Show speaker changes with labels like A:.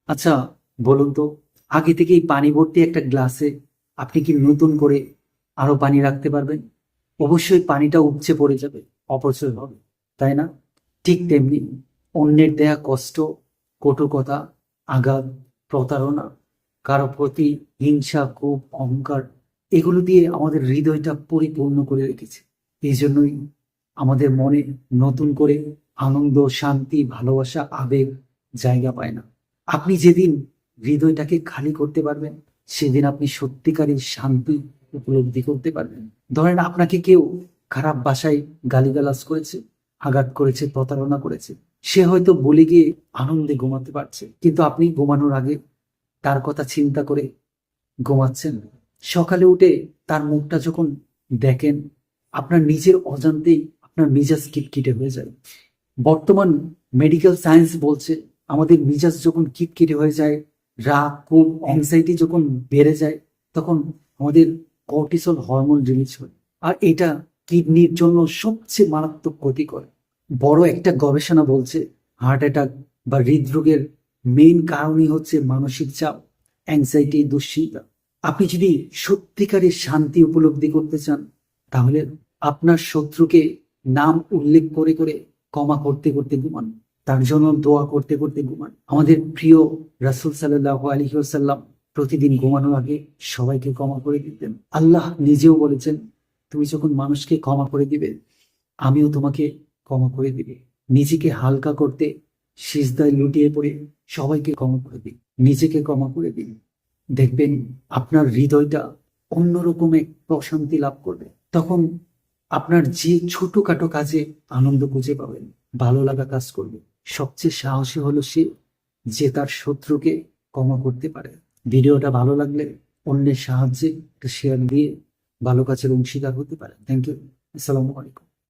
A: আচ্ছা, বলুন তো, আগে থেকেই পানি ভর্তি একটা গ্লাসে আপনি কি নতুন করে আরো পানি রাখতে পারবেন? অবশ্যই পানিটা উপচে পড়ে যাবে, অপচয় হবে, তাই না? ঠিক তেমনি অন্যের দেয়া কষ্ট, কটু কথা, আঘাত, প্রতারণা, কারো প্রতি হিংসা, ক্ষোভ, অহংকার, এগুলো দিয়ে আমাদের হৃদয়টা পরিপূর্ণ করে রেখেছে। এই জন্যই আমাদের মনে নতুন করে আনন্দ, শান্তি, ভালোবাসা, আবেগ জায়গা পায় না। আপনি যেদিন হৃদয়টাকে খালি করতে পারবেন, সেদিন আপনি সত্যিকারের শান্তি উপলব্ধি করতে পারবেন। ধরেন আপনাকে কেউ খারাপ ভাষায় গালিগালাজ করেছে, আঘাত করেছে, প্রতারণা করেছে। সে হয়তো বলে গিয়ে আনন্দে ঘুমাতে পারছে, কিন্তু আপনি ঘুমানোর আগে তার কথা চিন্তা করে ঘুমাচ্ছেন। সকালে উঠে তার মুখটা যখন দেখেন, আপনার নিজের অজান্তেই আপনার মেজাজ খিটখিটে হয়ে যায়। বর্তমান মেডিকেল সায়েন্স বলছে, আমাদের মেজাজ যখন খিটখিটে হয়ে যায়, রাগ, ক্ষোভ, অ্যাংজাইটি যখন বেড়ে যায়, তখন আমাদের কর্টিসল হরমোন রিলিজ হয়। আর এটা কিডনির জন্য সবচেয়ে মারাত্মক ক্ষতিকর। বড় একটা গবেষণা বলছে, হার্ট অ্যাটাক বা হৃদরোগের মেইন কারণই হচ্ছে মানসিক চাপ, অ্যাংজাইটি, দুশ্চিন্তা। আপনি যদি সত্যিকারের শান্তি উপলব্ধি করতে চান, তাহলে আপনার শত্রুকে নাম উল্লেখ করে করে ক্ষমা করতে করতে ঘুমান, তার জন্য দোয়া করতে করতে ঘুমান। আমাদের প্রিয় রাসূল সাল্লাল্লাহু আলাইহি ওয়াসাল্লাম প্রতিদিন ঘুমানোর আগে সবাইকে ক্ষমা করে দিতেন। আল্লাহ নিজেও বলেছেন, তুমি যখন মানুষকে ক্ষমা করে দিবে, আমিও তোমাকে ক্ষমা করে দিবে। নিজেকে হালকা করতে সিজদায় লুটিয়ে পড়ে সবাইকে ক্ষমা করে দিন, নিজেকে ক্ষমা করে দিন। দেখবেন আপনার হৃদয়টা অন্যরকম এক প্রশান্তি লাভ করবে। তখন আপনার যে ছোটখাটো কাজে আনন্দ খুঁজে পাবেন, ভালো লাগা কাজ করবে। সবচেয়ে সাহসী হলো সে, যে তার শত্রুকে ক্ষমা করতে পারে। ভিডিওটা ভালো লাগলে অন্যের সাহায্যে একটা শেয়ার দিয়ে ভালো কাজের অংশীদার হতে পারে। Thank you. আসসালামু আলাইকুম।